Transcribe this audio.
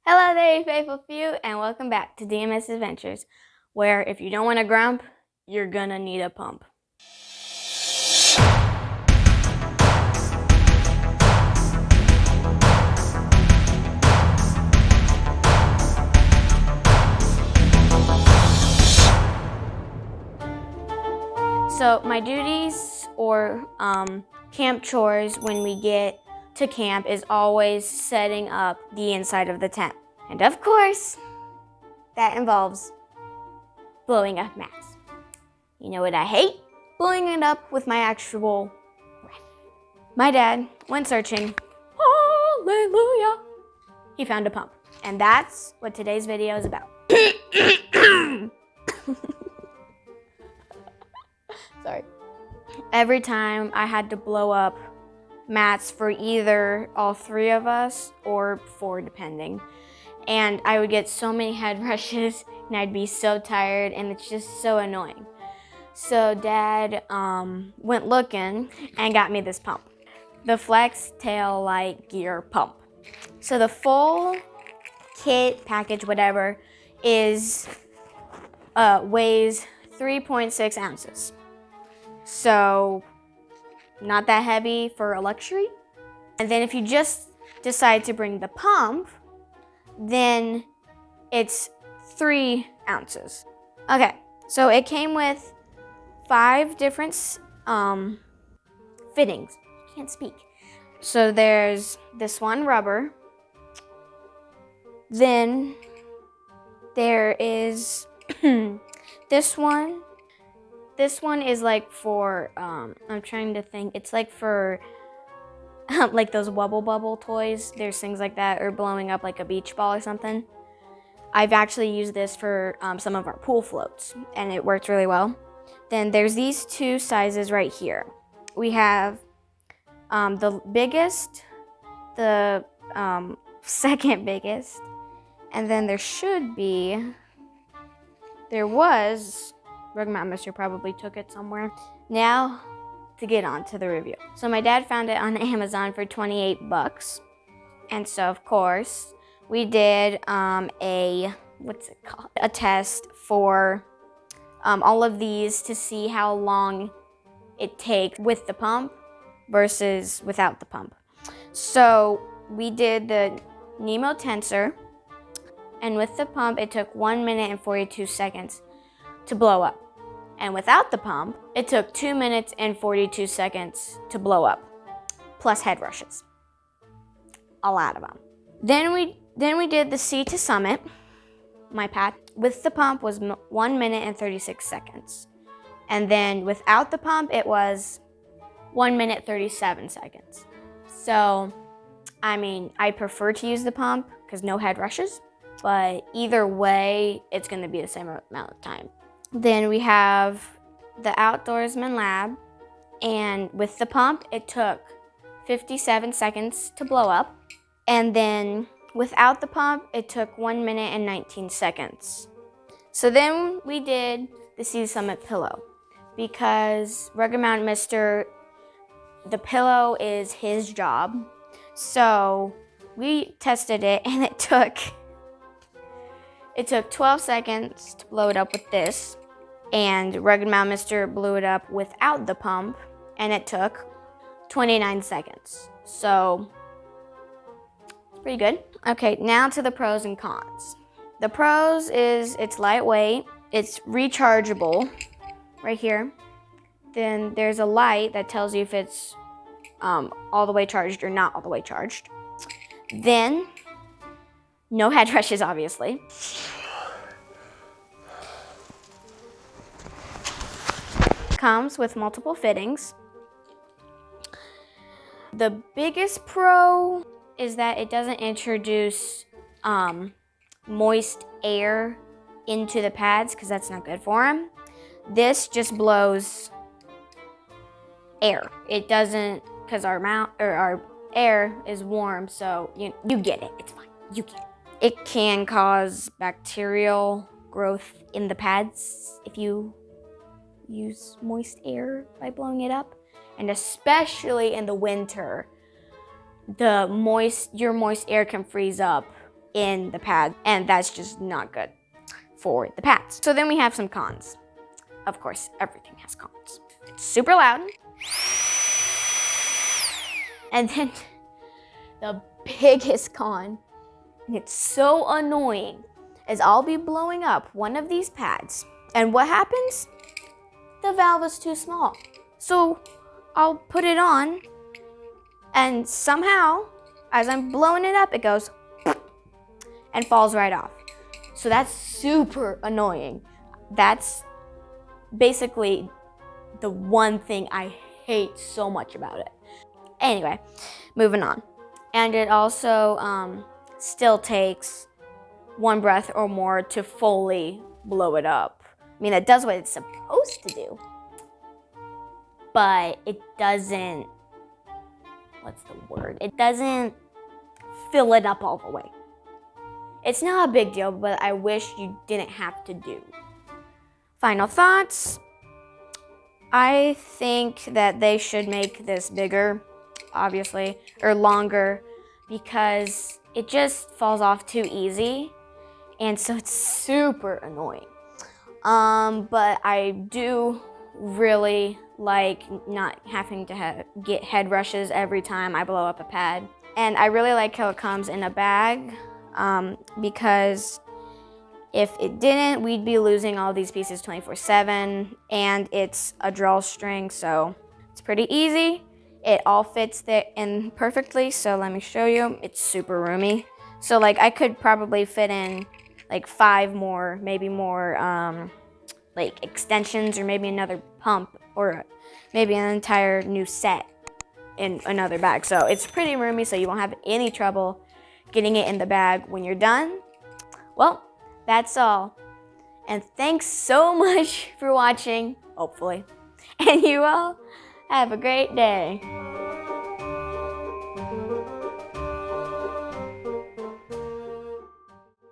Hello there, you faithful few, and welcome back to DMS Adventures, where if you don't want a grump, you're gonna need a pump. So my duties or camp chores when we get to camp is always setting up the inside of the tent. And of course, that involves blowing up mats. You know what I hate? Blowing it up with my actual breath. My dad went searching. Hallelujah! He found a pump. And that's what today's video is about. Sorry. Every time I had to blow up mats for either all three of us or four depending. And I would get so many head rushes and I'd be so tired and it's just so annoying. So Dad went looking and got me this pump. The Flextail Gear Pump. So the full kit, package, whatever, is weighs 3.6 ounces. So not that heavy for a luxury. And then if you just decide to bring the pump, then it's 3 ounces. Okay, so it came with 5 different fittings. Can't speak. So there's this one rubber. Then there is this one. This one is like for, I'm trying to think, it's like for like those wubble bubble toys. There's things like that, or blowing up like a beach ball or something. I've actually used this for some of our pool floats and it worked really well. Then there's these 2 sizes right here. We have the biggest, the second biggest, and then there was, Rug Mountain Mister probably took it somewhere. Now, to get on to the review. So my dad found it on Amazon for 28 bucks. And so, of course, we did a test for all of these to see how long it takes with the pump versus without the pump. So we did the Nemo tensor, and with the pump, it took 1 minute and 42 seconds to blow up. And without the pump, it took 2 minutes and 42 seconds to blow up, plus head rushes. A lot of them. Then we did the Sea to Summit, my pad. With the pump was 1 minute and 36 seconds. And then without the pump, it was 1 minute 37 seconds. So, I mean, I prefer to use the pump because no head rushes, but either way, it's gonna be the same amount of time. Then we have the Outdoorsman Lab, and with the pump, it took 57 seconds to blow up. And then without the pump, it took 1 minute and 19 seconds. So then we did the Sea Summit pillow because Rugged Mountain Mister, the pillow is his job. So we tested it and it took 12 seconds to blow it up with this. And Rugged Mountain Mister blew it up without the pump and it took 29 seconds. So it's pretty good. Okay, now to the pros and cons. The pros is it's lightweight, it's rechargeable right here. Then there's a light that tells you if it's all the way charged or not all the way charged. Then no head rushes, obviously. Comes with multiple fittings. The biggest pro is that it doesn't introduce moist air into the pads because that's not good for them. This just blows air. It doesn't, because our air is warm, so you get it. It's fine. You get it. It can cause bacterial growth in the pads if you use moist air by blowing it up, and especially in the winter, your moist air can freeze up in the pad, and that's just not good for the pads. So then we have some cons. Of course, everything has cons. It's super loud. And then the biggest con, and it's so annoying, is I'll be blowing up one of these pads, and what happens? The valve is too small. So I'll put it on, and somehow, as I'm blowing it up, it goes and falls right off. So that's super annoying. That's basically the one thing I hate so much about it. Anyway, moving on. And it also still takes one breath or more to fully blow it up. I mean, it does what it's supposed to do, but it doesn't, what's the word? It doesn't fill it up all the way. It's not a big deal, but I wish you didn't have to do. Final thoughts. I think that they should make this bigger, obviously, or longer, because it just falls off too easy, and so it's super annoying. But I do really like not having to get head rushes every time I blow up a pad. And I really like how it comes in a bag, because if it didn't, we'd be losing all these pieces 24/7, and it's a drawstring, so it's pretty easy. It all fits there in perfectly, so let me show you. It's super roomy. So like I could probably fit in like 5 more, maybe more like extensions, or maybe another pump, or maybe an entire new set in another bag. So it's pretty roomy, so you won't have any trouble getting it in the bag when you're done. Well, that's all. And thanks so much for watching, hopefully. And you all have a great day.